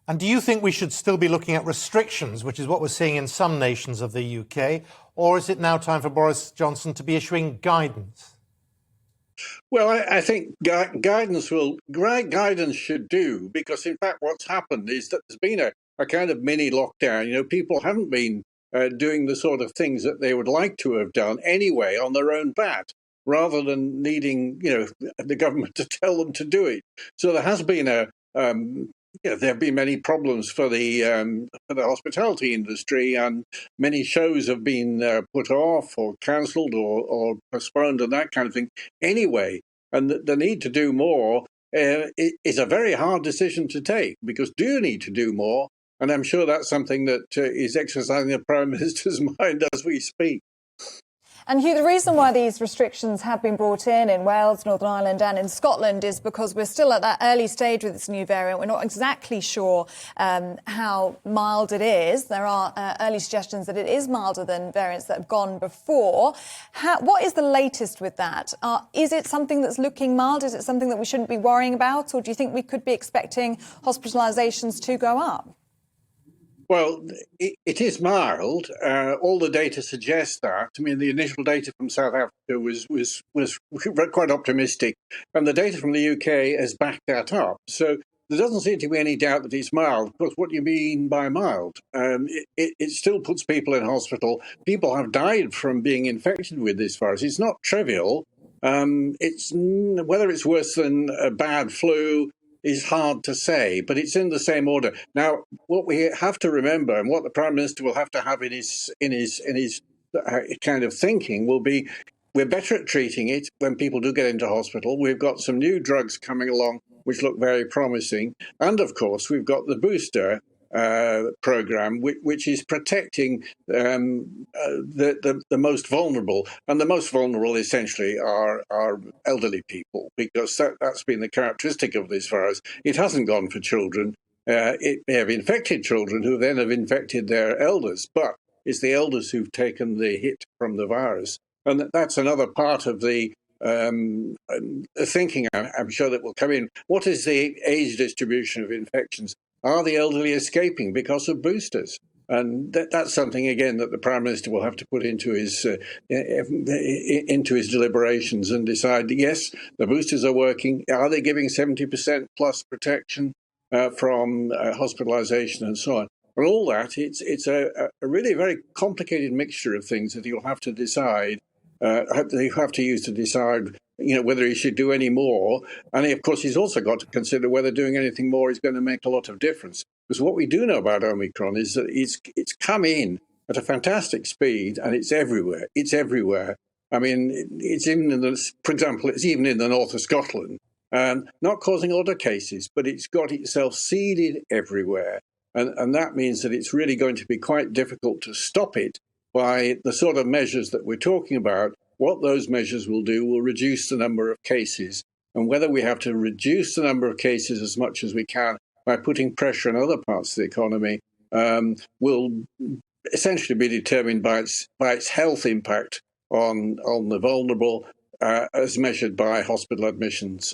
And do you think we should still be looking at restrictions, which is what we're seeing in some nations of the UK, or is it now time for Boris Johnson to be issuing guidance? Well, I think guidance should do, because in fact what's happened is that there's been a kind of mini lockdown. You know, people haven't been doing the sort of things that they would like to have done anyway on their own bat, rather than needing, the government to tell them to do it. So there has been there have been many problems for the hospitality industry, and many shows have been put off or cancelled or postponed and that kind of thing anyway. And the need to do more is a very hard decision to take, because do you need to do more? And I'm sure that's something that is exercising the Prime Minister's mind as we speak. And Hugh, the reason why these restrictions have been brought in Wales, Northern Ireland and in Scotland is because we're still at that early stage with this new variant. We're not exactly sure how mild it is. There are early suggestions that it is milder than variants that have gone before. What is the latest with that? Is it something that's looking mild? Is it something that we shouldn't be worrying about? Or do you think we could be expecting hospitalisations to go up? Well, it is mild. All the data suggests that. I mean, the initial data from South Africa was quite optimistic, and the data from the UK has backed that up. So there doesn't seem to be any doubt that it's mild. Of course, what do you mean by mild? It still puts people in hospital. People have died from being infected with this virus. It's not trivial. It's whether it's worse than a bad flu is hard to say, but it's in the same order. Now, what we have to remember, and what the Prime Minister will have to have in his kind of thinking, will be we're better at treating it when people do get into hospital. We've got some new drugs coming along which look very promising, and of course we've got the booster program, which is protecting the most vulnerable, and the most vulnerable essentially are elderly people, because that's been the characteristic of this virus. It hasn't gone for children. It may have infected children who then have infected their elders, but it's the elders who've taken the hit from the virus, and that's another part of the thinking I'm sure that will come in. What is the age distribution of infections? Are the elderly escaping because of boosters? And that's something, again, that the Prime Minister will have to put into his deliberations and decide, yes, the boosters are working. Are they giving 70% plus protection from hospitalisation and so on? And all that, it's a really very complicated mixture of things that he'll have to decide, they have to use to decide whether he should do any more. And of course, he's also got to consider whether doing anything more is going to make a lot of difference. Because what we do know about Omicron is that it's come in at a fantastic speed, and it's everywhere. It's everywhere. I mean, it's even for example, it's even in the north of Scotland, not causing a lot of cases, but it's got itself seeded everywhere. And that means that it's really going to be quite difficult to stop it by the sort of measures that we're talking about. What those measures will do will reduce the number of cases. And whether we have to reduce the number of cases as much as we can by putting pressure on other parts of the economy will essentially be determined by its health impact on the vulnerable, as measured by hospital admissions